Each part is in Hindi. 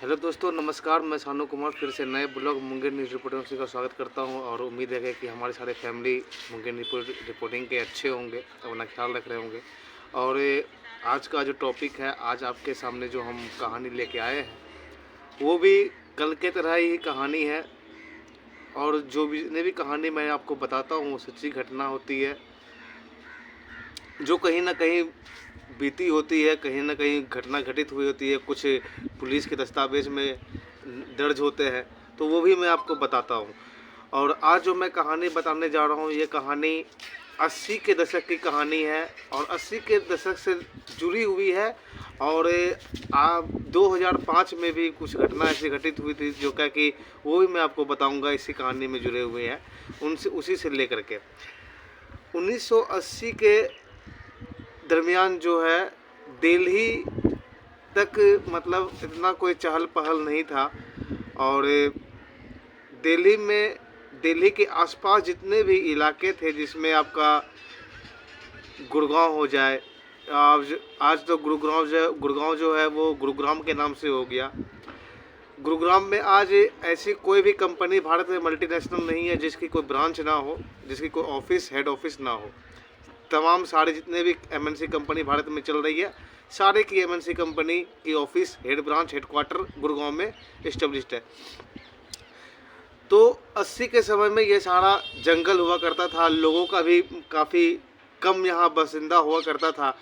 हेलो दोस्तों, नमस्कार। मैं सानू कुमार फिर से नए ब्लॉग मुंगेर न्यूज़ रिपोर्टिंग का स्वागत करता हूं और उम्मीद है कि हमारे सारे फैमिली मुंगेर रिपोर्टिंग के अच्छे होंगे, अपना ख्याल रख रहे होंगे। और आज का जो टॉपिक है, आज आपके सामने जो हम कहानी लेके आए हैं वो भी कल के तरह ही कहानी है। और जो भी कहानी मैं आपको बताता हूँ वो सच्ची घटना होती है, जो कहीं ना कहीं बीती होती है, कहीं ना कहीं घटना घटित हुई होती है, कुछ पुलिस के दस्तावेज में दर्ज होते हैं, तो वो भी मैं आपको बताता हूँ। और आज जो मैं कहानी बताने जा रहा हूँ, ये कहानी 80 के दशक की कहानी है और 80 के दशक से जुड़ी हुई है। और 2005 में भी कुछ घटना ऐसी घटित हुई थी जो क्या कि वो भी मैं आपको बताऊंगा, इसी कहानी में जुड़े हुए हैं उनसे, उसी से लेकर के 1980 के दरमियान जो है दिल्ली तक, मतलब इतना कोई चहल पहल नहीं था। और दिल्ली के आसपास जितने भी इलाके थे, जिसमें आपका गुड़गांव हो जाए, आज तो गुड़गांव जो है वो गुरुग्राम के नाम से हो गया। गुरुग्राम में आज ऐसी कोई भी कंपनी भारत में मल्टीनेशनल नहीं है जिसकी कोई ब्रांच ना हो, जिसकी कोई ऑफिस, हेड ऑफिस ना हो। तमाम सारे जितने भी एमएनसी कंपनी भारत में चल रही है, सारे की एमएनसी कंपनी की office, head branch, headquarter Gurgaon में इस्टेब्लिश्ड है। तो 80 के समय में ये सारा जंगल हुआ करता था, लोगों का भी काफ़ी कम यहाँ बासिंदा हुआ करता था।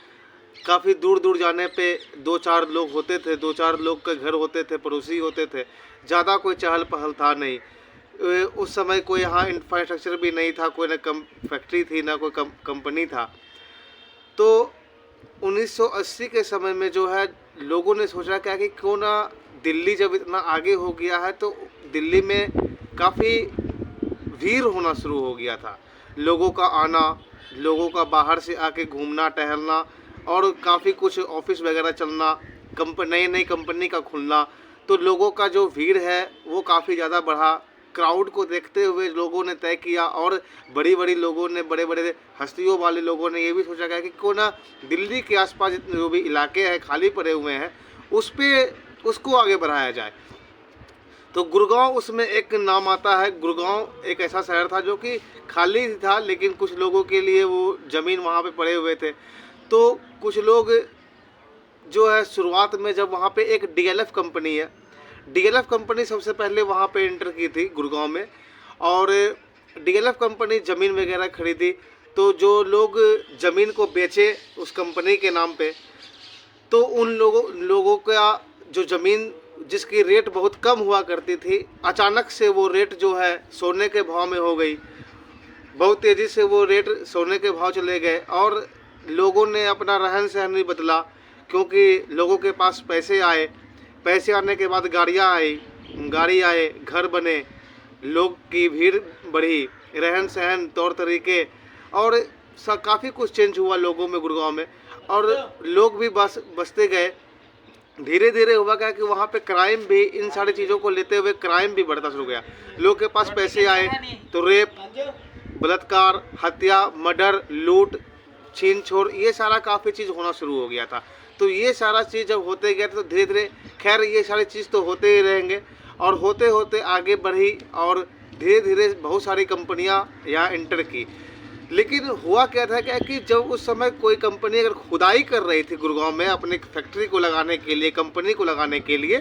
काफ़ी दूर दूर जाने पे 2-4 लोग होते थे, 2-4 लोग के घर होते थे, पड़ोसी होते थे, ज़्यादा कोई चहल पहल था नहीं। उस समय कोई यहाँ इंफ्रास्ट्रक्चर भी नहीं था, कोई ना फैक्ट्री थी ना कोई कंपनी था। तो 1980 के समय में जो है लोगों ने सोचा क्या कि क्यों ना, दिल्ली जब इतना आगे हो गया है तो दिल्ली में काफ़ी भीड़ होना शुरू हो गया था। लोगों का आना, लोगों का बाहर से आके घूमना टहलना और काफ़ी कुछ ऑफिस वगैरह चलना, नई नई कंपनी का खुलना, तो लोगों का जो भीड़ है वो काफ़ी ज़्यादा बढ़ा। क्राउड को देखते हुए लोगों ने तय किया और बड़ी बड़ी लोगों ने, बड़े बड़े हस्तियों वाले लोगों ने ये भी सोचा गया कि क्यों ना दिल्ली के आसपास जितने जो भी इलाके हैं खाली पड़े हुए हैं उसको आगे बढ़ाया जाए। तो गुड़गांव उसमें एक नाम आता है। गुड़गांव एक ऐसा शहर था जो कि खाली था, लेकिन कुछ लोगों के लिए वो ज़मीन वहाँ पे पड़े हुए थे। तो कुछ लोग जो है शुरुआत में, जब वहाँ पे एक डीएलएफ कंपनी है, डीएलएफ कंपनी सबसे पहले वहाँ पे एंटर की थी गुड़गांव में, और डीएलएफ कंपनी ज़मीन वगैरह खरीदी। तो जो लोग ज़मीन को बेचे उस कंपनी के नाम पे, तो उन लोगों का जो ज़मीन जिसकी रेट बहुत कम हुआ करती थी, अचानक से वो रेट जो है सोने के भाव में हो गई। बहुत तेज़ी से वो रेट सोने के भाव चले गए और लोगों ने अपना रहन सहन नहीं बदला, क्योंकि लोगों के पास पैसे आए, पैसे आने के बाद गाड़ी आए, घर बने, लोग की भीड़ बढ़ी, रहन सहन, तौर तरीके और काफ़ी कुछ चेंज हुआ लोगों में गुड़गांव में, और लोग भी बसते गए। धीरे धीरे हुआ क्या कि वहाँ पे क्राइम भी, इन सारी चीज़ों को लेते हुए क्राइम भी बढ़ता शुरू हो गया। लोग के पास पैसे आए तो रेप, बलात्कार, हत्या, मर्डर, लूट, छीन छोड़, ये सारा काफ़ी चीज़ होना शुरू हो गया था। तो ये सारा चीज़ जब होते गया तो धीरे धीरे, खैर ये सारी चीज़ तो होते ही रहेंगे, और होते होते आगे बढ़ी और धीरे धीरे बहुत सारी कंपनियां यहाँ इंटर की। लेकिन हुआ क्या था क्या कि जब उस समय कोई कंपनी अगर खुदाई कर रही थी गुड़गांव में अपने फैक्ट्री को लगाने के लिए, कंपनी को लगाने के लिए,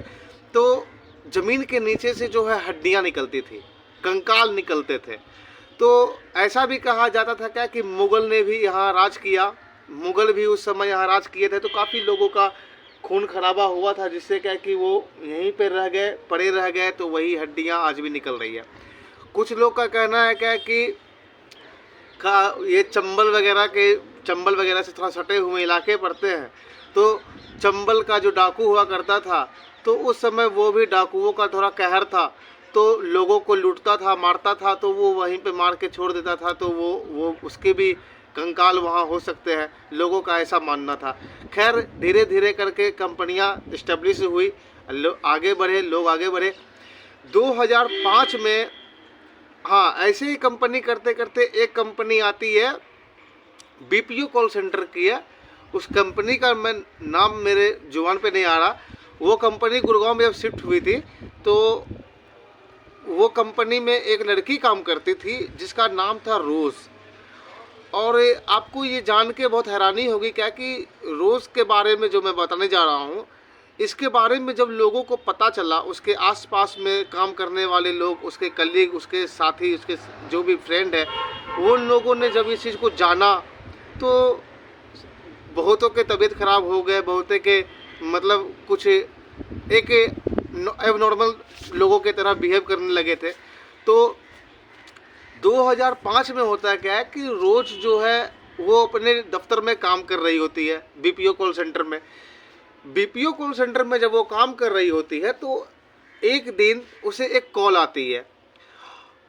तो ज़मीन के नीचे से जो है हड्डियाँ निकलती थी, कंकाल निकलते थे। तो ऐसा भी कहा जाता था क्या कि मुग़ल ने भी यहाँ राज किया, मुग़ल भी उस समय यहाँ राज किए थे, तो काफ़ी लोगों का खून खराबा हुआ था, जिससे क्या कि वो यहीं पे रह गए, पड़े रह गए, तो वही हड्डियाँ आज भी निकल रही है। कुछ लोग का कहना है क्या कि ये चंबल वगैरह से थोड़ा सटे हुए इलाके पड़ते हैं, तो चंबल का जो डाकू हुआ करता था, तो उस समय वो भी डाकुओं का थोड़ा कहर था, तो लोगों को लूटता था, मारता था, तो वो वहीं पे मार के छोड़ देता था, तो वो उसके भी कंकाल वहाँ हो सकते हैं, लोगों का ऐसा मानना था। खैर धीरे धीरे करके कंपनियाँ इस्टेब्लिश हुई, लोग आगे बढ़े। 2005 में, हाँ, ऐसे ही कंपनी करते करते एक कंपनी आती है, बीपीओ कॉल सेंटर की है। उस कंपनी का मैं नाम मेरे जुबान पे नहीं आ रहा। वो कंपनी गुड़गांव में जब शिफ्ट हुई थी तो वो कंपनी में एक लड़की काम करती थी जिसका नाम था रोज़। और आपको ये जान के बहुत हैरानी होगी क्या कि रोज़ के बारे में जो मैं बताने जा रहा हूँ, इसके बारे में जब लोगों को पता चला, उसके आसपास में काम करने वाले लोग, उसके कलीग, उसके साथी, उसके जो भी फ्रेंड है, वो लोगों ने जब इस चीज़ को जाना तो बहुतों के तबीयत ख़राब हो गए, बहुतों के मतलब कुछ एक एबनॉर्मल लोगों के तरह बिहेव करने लगे थे। तो 2005 में होता क्या है कि रोज़ जो है वो अपने दफ्तर में काम कर रही होती है, बीपीओ कॉल सेंटर में। बीपीओ कॉल सेंटर में जब वो काम कर रही होती है तो एक दिन उसे एक कॉल आती है,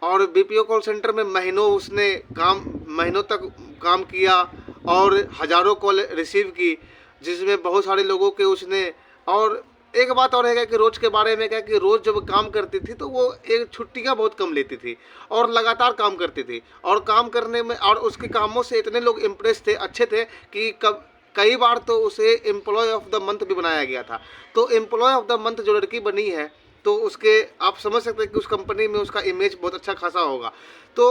और बीपीओ कॉल सेंटर में महीनों तक काम किया और हज़ारों कॉल रिसीव की, जिसमें बहुत सारे लोगों के उसने। और एक बात और है कि रोज़ के बारे में क्या कि रोज़ जब काम करती थी तो वो एक छुट्टियां बहुत कम लेती थी और लगातार काम करती थी, और काम करने में और उसके कामों से इतने लोग इम्प्रेस थे, अच्छे थे कि कई बार तो उसे एम्प्लॉय ऑफ द मंथ भी बनाया गया था। तो एम्प्लॉय ऑफ द मंथ जो लड़की बनी है तो उसके आप समझ सकते हैं कि उस कंपनी में उसका इमेज बहुत अच्छा खासा होगा। तो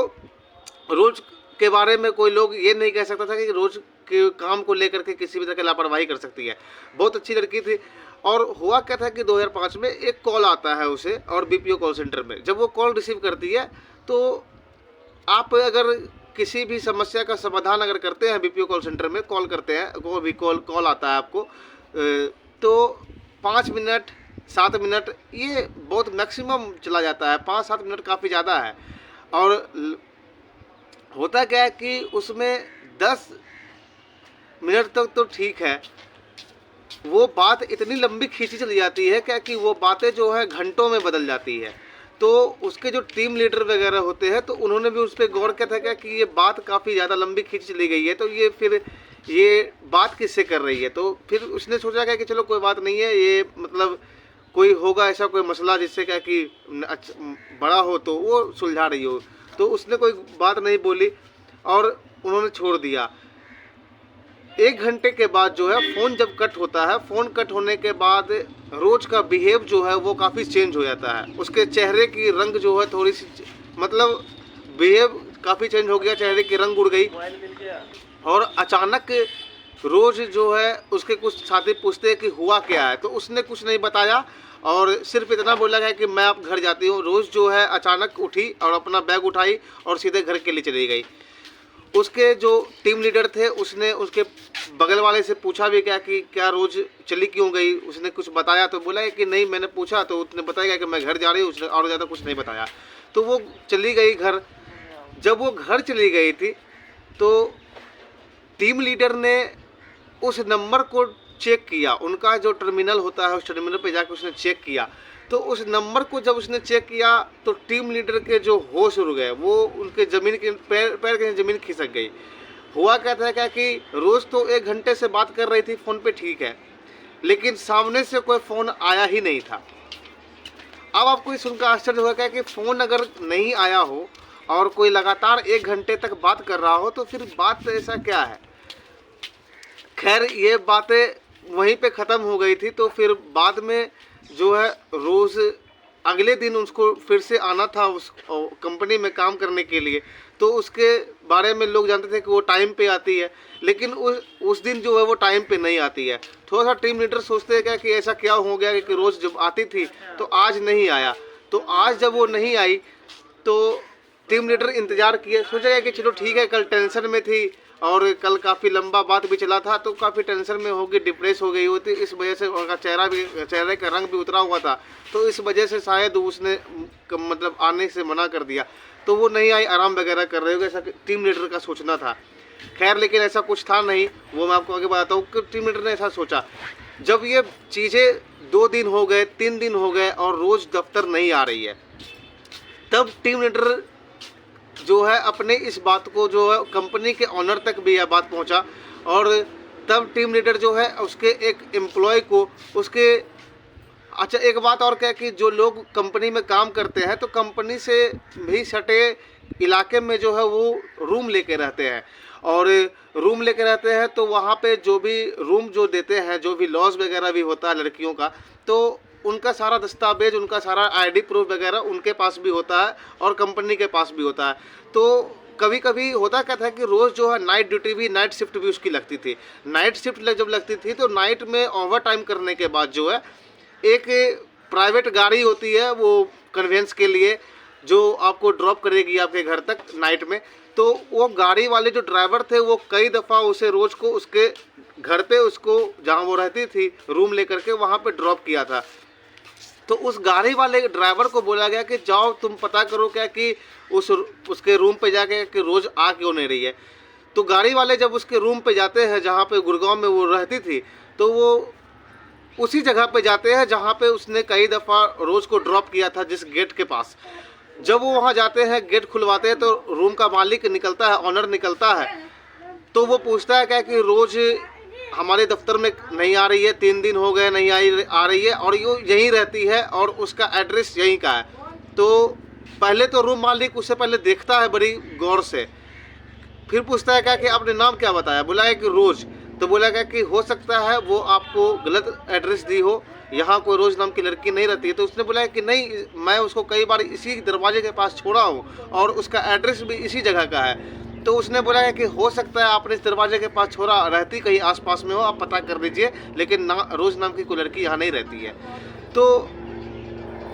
रोज़ के बारे में कोई लोग ये नहीं कह सकता था कि रोज़ के काम को लेकर के किसी भी तरह की लापरवाही कर सकती है। बहुत अच्छी लड़की थी। और हुआ क्या था कि 2005 में एक कॉल आता है उसे, और बीपीओ कॉल सेंटर में जब वो कॉल रिसीव करती है तो आप अगर किसी भी समस्या का समाधान अगर करते हैं, बीपीओ कॉल सेंटर में कॉल करते हैं, कोई भी कॉल आता है आपको, तो 5 मिनट 7 मिनट ये बहुत मैक्सिमम चला जाता है। 5-7 मिनट काफ़ी ज़्यादा है। और होता क्या है कि उसमें 10 मिनट तक तो ठीक है, वो बात इतनी लंबी खींची चली जाती है क्या कि वो बातें जो है घंटों में बदल जाती है। तो उसके जो टीम लीडर वगैरह होते हैं तो उन्होंने भी उस पर गौर किया था क्या कि ये बात काफ़ी ज़्यादा लंबी खींची चली गई है, तो ये बात किससे कर रही है। तो फिर उसने सोचा क्या कि चलो कोई बात नहीं है, ये मतलब कोई होगा ऐसा कोई मसला जिससे क्या कि बड़ा हो तो वो सुलझा रही हो। तो उसने कोई बात नहीं बोली और उन्होंने छोड़ दिया। 1 घंटे के बाद जो है फ़ोन जब कट होता है, फ़ोन कट होने के बाद रोज़ का बिहेव जो है वो काफ़ी चेंज हो जाता है। उसके चेहरे की रंग जो है थोड़ी सी मतलब बिहेव काफ़ी चेंज हो गया, चेहरे की रंग उड़ गई। और अचानक रोज़ जो है उसके कुछ साथी पूछते हैं कि हुआ क्या है, तो उसने कुछ नहीं बताया और सिर्फ इतना बोला है कि मैं अब घर जाती हूँ। रोज़ जो है अचानक उठी और अपना बैग उठाई और सीधे घर के लिए चली गई। उसके जो टीम लीडर थे उसने उसके बगल वाले से पूछा भी क्या कि क्या रोज़ चली क्यों गई। उसने कुछ बताया तो बोला कि नहीं मैंने पूछा तो उसने बताया कि मैं घर जा रही हूँ। उसने और ज़्यादा कुछ नहीं बताया। तो वो चली गई घर। जब वो घर चली गई थी तो टीम लीडर ने उस नंबर को चेक किया। उनका जो टर्मिनल होता है उस टर्मिनल पे जाकर उसने चेक किया। तो उस नंबर को जब उसने चेक किया तो टीम लीडर के जो होश उड़ गए, वो उनके ज़मीन के पैर के ज़मीन खिसक गई। हुआ क्या था क्या कि रोज़ तो 1 घंटे से बात कर रही थी फ़ोन पे, ठीक है, लेकिन सामने से कोई फ़ोन आया ही नहीं था। अब आपको ये सुनकर आश्चर्य होगा क्या कि फ़ोन अगर नहीं आया हो और कोई लगातार 1 घंटे तक बात कर रहा हो तो फिर बात ऐसा क्या है। खैर ये बातें वहीं पे ख़त्म हो गई थी। तो फिर बाद में जो है रोज़ अगले दिन उसको फिर से आना था उस कंपनी में काम करने के लिए। तो उसके बारे में लोग जानते थे कि वो टाइम पे आती है, लेकिन उस दिन जो है वो टाइम पे नहीं आती है। थोड़ा सा टीम लीडर सोचते हैं क्या कि ऐसा क्या हो गया कि रोज़ जब आती थी तो आज नहीं आया। तो आज जब वो नहीं आई तो टीम लीडर इंतज़ार किए, सोचा कि चलो ठीक है, कल टेंशन में थी और कल काफ़ी लंबा बात भी चला था तो काफ़ी टेंशन में होगी, डिप्रेस हो गई होती, इस वजह से उनका चेहरे का रंग भी उतरा हुआ था। तो इस वजह से शायद उसने मतलब आने से मना कर दिया, तो वो नहीं आई, आराम वगैरह कर रहे हो, ऐसा टीम लीडर का सोचना था। खैर लेकिन ऐसा कुछ था नहीं, वो मैं आपको आगे बताता हूँ कि टीम लीडर ने ऐसा सोचा। जब ये चीज़ें 2 दिन हो गए, 3 दिन हो गए और रोज़ दफ्तर नहीं आ रही है, तब टीम लीडर जो है अपने इस बात को जो है कंपनी के ऑनर तक भी यह बात पहुंचा। और तब टीम लीडर जो है उसके एक एम्प्लॉय को उसके अच्छा एक बात और क्या कि जो लोग कंपनी में काम करते हैं तो कंपनी से भी सटे इलाके में जो है वो रूम लेके रहते हैं और रूम लेके रहते हैं तो वहाँ पे जो भी रूम जो देते हैं, जो भी लॉज वगैरह भी होता है लड़कियों का, तो उनका सारा दस्तावेज, उनका सारा आईडी प्रूफ वगैरह उनके पास भी होता है और कंपनी के पास भी होता है। तो कभी कभी होता क्या था कि रोज़ जो है नाइट ड्यूटी भी, नाइट शिफ्ट भी उसकी लगती थी। नाइट शिफ्ट जब लगती थी तो नाइट में ओवर टाइम करने के बाद जो है एक प्राइवेट गाड़ी होती है वो कन्वेंस के लिए, जो आपको ड्रॉप करेगी आपके घर तक नाइट में। तो वो गाड़ी वाले जो ड्राइवर थे वो कई दफ़ा उसे रोज़ को उसके घर पे, उसको जहाँ वो रहती थी रूम लेकर के, वहाँ पे ड्रॉप किया था। तो उस गाड़ी वाले ड्राइवर को बोला गया कि जाओ तुम पता करो क्या कि उसके रूम पे जाके कि रोज़ आ क्यों नहीं रही है। तो गाड़ी वाले जब उसके रूम पे जाते हैं जहाँ पे गुड़गांव में वो रहती थी, तो वो उसी जगह पे जाते हैं जहाँ पे उसने कई दफ़ा रोज़ को ड्रॉप किया था, जिस गेट के पास। जब वो वहाँ जाते हैं, गेट खुलवाते हैं, तो रूम का मालिक निकलता है, ऑनर निकलता है। तो वो पूछता है क्या कि रोज़ हमारे दफ्तर में नहीं आ रही है, 3 दिन हो गए नहीं आ रही है, और ये यहीं रहती है और उसका एड्रेस यहीं का है। तो पहले तो रूम मालिक उससे पहले देखता है बड़ी गौर से, फिर पूछता है क्या कि आपने नाम क्या बताया? बोला है कि रोज़। तो बोला गया कि हो सकता है वो आपको गलत एड्रेस दी हो, यहाँ कोई रोज़ नाम की लड़की नहीं रहती है। तो उसने बोला है कि नहीं, मैं उसको कई बार इसी दरवाजे के पास छोड़ा हूँ और उसका एड्रेस भी इसी जगह का है। तो उसने बोला है कि हो सकता है आपने इस दरवाजे के पास छोड़ा, रहती कहीं आसपास में हो, आप पता कर लीजिए, लेकिन रोज़ नाम की कोई लड़की यहाँ नहीं रहती है। तो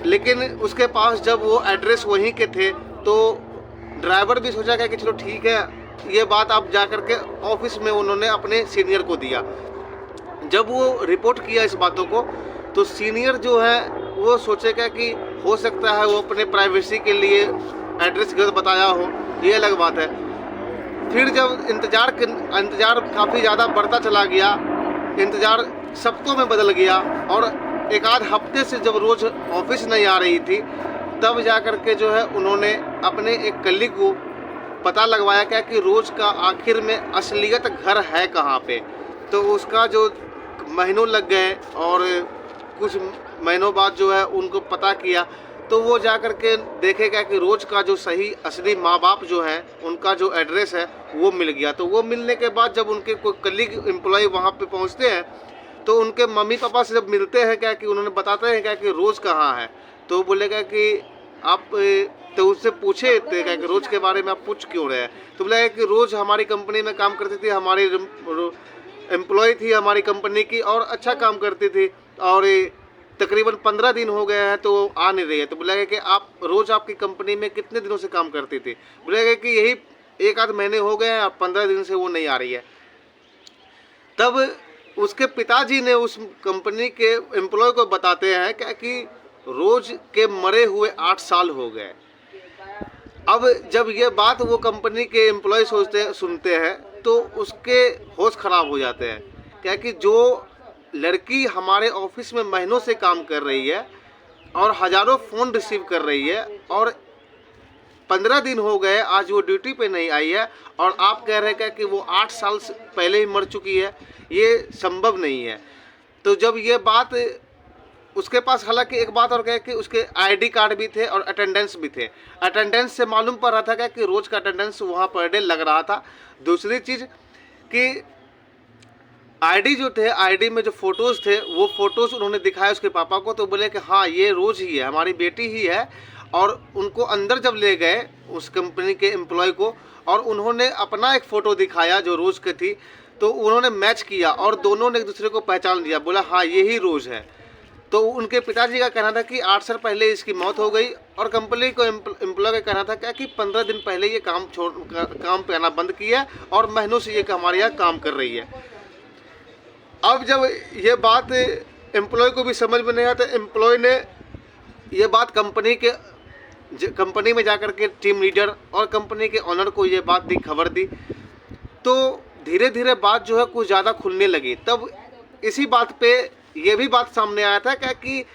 लेकिन उसके पास जब वो एड्रेस वहीं के थे, तो ड्राइवर भी सोचा कि चलो ठीक है, ये बात आप जा कर के ऑफिस में उन्होंने अपने सीनियर को दिया। जब वो रिपोर्ट किया इस बातों को, तो सीनियर जो है वो सोचेगा कि हो सकता है वो अपने प्राइवेसी के लिए एड्रेस गलत बताया हो, ये अलग बात है। फिर जब इंतज़ार काफ़ी ज़्यादा बढ़ता चला गया, इंतज़ार सप्ताहों में बदल गया, और एक आध हफ्ते से जब रोज़ ऑफिस नहीं आ रही थी, तब जा कर के जो है उन्होंने अपने एक कलीग को पता लगवाया क्या कि रोज़ का आखिर में असलियत घर है कहाँ पे। तो उसका जो महीनों लग गए और कुछ महीनों बाद जो है उनको पता किया, तो वो जा कर के देखेगा कि रोज़ का जो सही असली माँ बाप जो है, उनका जो एड्रेस है वो मिल गया। तो वो मिलने के बाद जब उनके कोई कलीग एम्प्लॉय वहाँ पे पहुँचते हैं, तो उनके मम्मी पापा से जब मिलते हैं क्या कि उन्होंने बताते हैं क्या कि रोज़ कहाँ है। तो बोलेगा कि आप, तो उससे पूछे थे क्या कि रोज़ के बारे में आप पूछ क्यों रहे हैं? तो बोला कि रोज़ हमारी कंपनी में काम करती थी, हमारी एम्प्लॉय थी हमारी कंपनी की, और अच्छा काम करती थी, और तकरीबन 15 दिन हो गए हैं तो आ नहीं रही है। तो बोला कि आप रोज़ आपकी कंपनी में कितने दिनों से काम करती थी? बोला कि यही 1 आध महीने हो गए हैं, 15 दिन से वो नहीं आ रही है। तब उसके पिताजी ने उस कंपनी के एम्प्लॉय को बताते हैं क्या कि रोज़ के मरे हुए 8 साल हो गए। अब जब ये बात वो कंपनी के एम्प्लॉय सुनते हैं, तो उसके होश ख़राब हो जाते हैं, क्या कि जो लड़की हमारे ऑफिस में महीनों से काम कर रही है और हज़ारों फ़ोन रिसीव कर रही है, और 15 दिन हो गए आज वो ड्यूटी पे नहीं आई है, और आप कह रहे हैं कि वो 8 साल से पहले ही मर चुकी है, ये संभव नहीं है। तो जब ये बात उसके पास, हालांकि एक बात और कहे कि उसके आईडी कार्ड भी थे और अटेंडेंस भी थे। अटेंडेंस से मालूम पड़ रहा था क्या कि रोज़ का अटेंडेंस वहाँ पर डे लग रहा था। दूसरी चीज़ कि आईडी जो थे, आईडी में जो फ़ोटोज़ थे, वो फ़ोटोज़ उन्होंने दिखाए उसके पापा को, तो बोले कि हाँ ये रोज़ ही है, हमारी बेटी ही है। और उनको अंदर जब ले गए उस कंपनी के एम्प्लॉय को, और उन्होंने अपना एक फ़ोटो दिखाया जो रोज़ की थी, तो उन्होंने मैच किया और दोनों ने एक दूसरे को पहचान लिया, बोला हाँ यही रोज़ है। तो उनके पिताजी का कहना था कि 8 साल पहले इसकी मौत हो गई, और कंपनी को एम्प्लॉय का कहना था क्या कि 15 दिन पहले ये काम पे आना बंद किया और महीनों से ये हमारे यहाँ काम कर रही है। अब जब ये बात एम्प्लॉय को भी समझ में नहीं आता, एम्प्लॉय ने ये बात कंपनी में जाकर के टीम लीडर और कंपनी के ऑनर को ये बात दी, खबर दी। तो धीरे धीरे बात जो है कुछ ज़्यादा खुलने लगी। तब इसी बात पे ये भी बात सामने आया था क्या कि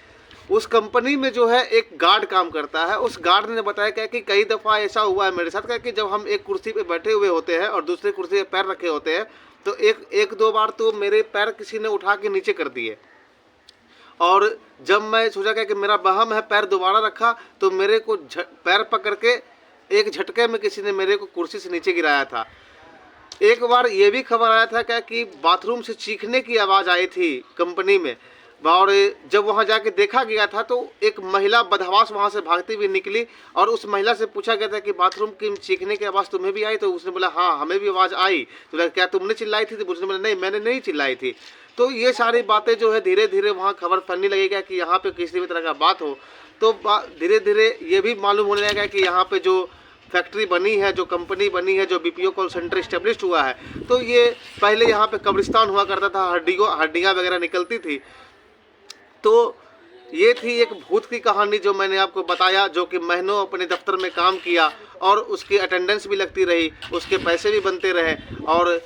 उस कंपनी में जो है एक गार्ड काम करता है। उस गार्ड ने बताया क्या कि कई दफ़ा ऐसा हुआ है मेरे साथ क्या कि जब हम एक कुर्सी पे बैठे हुए होते हैं और दूसरी कुर्सी पे पैर रखे होते हैं, तो एक दो बार तो मेरे पैर किसी ने उठा के नीचे कर दिए, और जब मैं सोचा क्या कि मेरा वहम है, पैर दोबारा रखा तो मेरे को पैर पकड़ के एक झटके में किसी ने मेरे को कुर्सी से नीचे गिराया था। एक बार ये भी खबर आया था क्या कि बाथरूम से चीखने की आवाज़ आई थी कंपनी में, और जब वहाँ जाके देखा गया था तो एक महिला बदहवास वहाँ से भागती हुई निकली, और उस महिला से पूछा गया था कि बाथरूम की चीखने की आवाज़ तुम्हें भी आई? तो उसने बोला हाँ हमें भी आवाज़ आई। तो क्या तुमने चिल्लाई थी? तो उसने बोला नहीं मैंने नहीं चिल्लाई थी। तो ये सारी बातें जो है धीरे धीरे वहाँ खबर फैलने लगेगा कि यहाँ पे किसी भी तरह का बात हो तो धीरे धीरे ये भी मालूम होने लगेगा कि यहाँ पे जो फैक्ट्री बनी है, जो कंपनी बनी है, जो बीपीओ कॉल सेंटर इस्टेब्लिश हुआ है, तो ये पहले यहाँ पे कब्रिस्तान हुआ करता था, हड्डियाँ वगैरह निकलती थी। तो ये थी एक भूत की कहानी जो मैंने आपको बताया, जो कि महीनों अपने दफ्तर में काम किया और उसकी अटेंडेंस भी लगती रही, उसके पैसे भी बनते रहे। और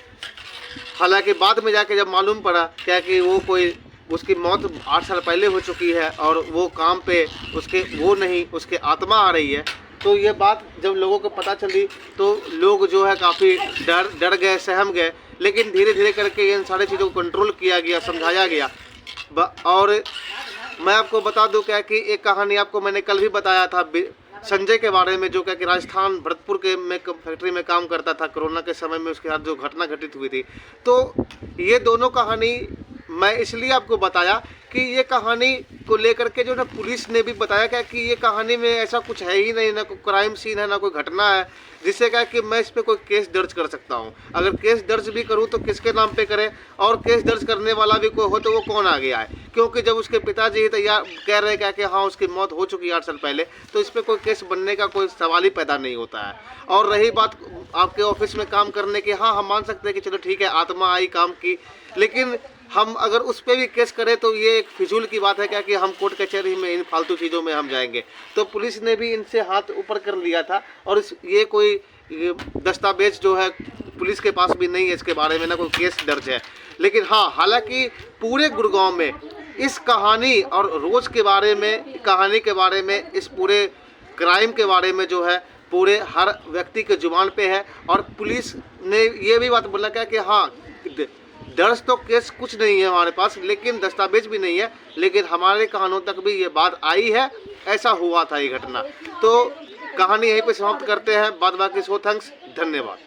हालांकि बाद में जाके जब मालूम पड़ा क्या कि वो कोई उसकी मौत 8 साल पहले हो चुकी है और वो काम पे उसके वो नहीं, उसके आत्मा आ रही है। तो ये बात जब लोगों को पता चली तो लोग जो है काफ़ी डर गए, सहम गए। लेकिन धीरे धीरे करके इन सारी चीज़ों को कंट्रोल किया गया, समझाया गया। और मैं आपको बता दूं क्या कि एक कहानी आपको मैंने कल भी बताया था संजय के बारे में, जो क्या कि राजस्थान भरतपुर के में फैक्ट्री में काम करता था। कोरोना के समय में उसके साथ जो घटना घटित हुई थी, तो ये दोनों कहानी मैं इसलिए आपको बताया कि ये कहानी को लेकर के जो ना पुलिस ने भी बताया क्या कि ये कहानी में ऐसा कुछ है ही नहीं, ना कोई क्राइम सीन है, ना कोई घटना है जिससे क्या कि मैं इस पर कोई केस दर्ज कर सकता हूँ। अगर केस दर्ज भी करूँ तो किसके नाम पे करें, और केस दर्ज करने वाला भी कोई हो तो वो कौन आ गया है? क्योंकि जब उसके पिताजी ही तैयार कह रहे क्या कि हाँ उसकी मौत हो चुकी है 8 साल पहले, तो इस पर कोई केस बनने का कोई सवाल ही पैदा नहीं होता है। और रही बात आपके ऑफिस में काम करने की, हाँ हम मान सकते हैं कि चलो ठीक है आत्मा आई काम की, लेकिन हम अगर उस पर भी केस करें तो ये एक फिजूल की बात है क्या कि हम कोर्ट कचहरी में इन फालतू चीज़ों में हम जाएंगे। तो पुलिस ने भी इनसे हाथ ऊपर कर लिया था, और ये कोई दस्तावेज जो है पुलिस के पास भी नहीं है इसके बारे में, ना कोई केस दर्ज है। लेकिन हाँ, हालांकि पूरे गुड़गांव में इस कहानी और रोज़ के बारे में, कहानी के बारे में, इस पूरे क्राइम के बारे में जो है पूरे हर व्यक्ति के जुबान पे है। और पुलिस ने ये भी बात बोला क्या कि हाँ दर्ज तो केस कुछ नहीं है हमारे पास, लेकिन दस्तावेज भी नहीं है, लेकिन हमारे कानों तक भी ये बात आई है, ऐसा हुआ था ये घटना। तो कहानी यहीं पे समाप्त करते हैं। बाद बाकी सो थैंक्स, धन्यवाद।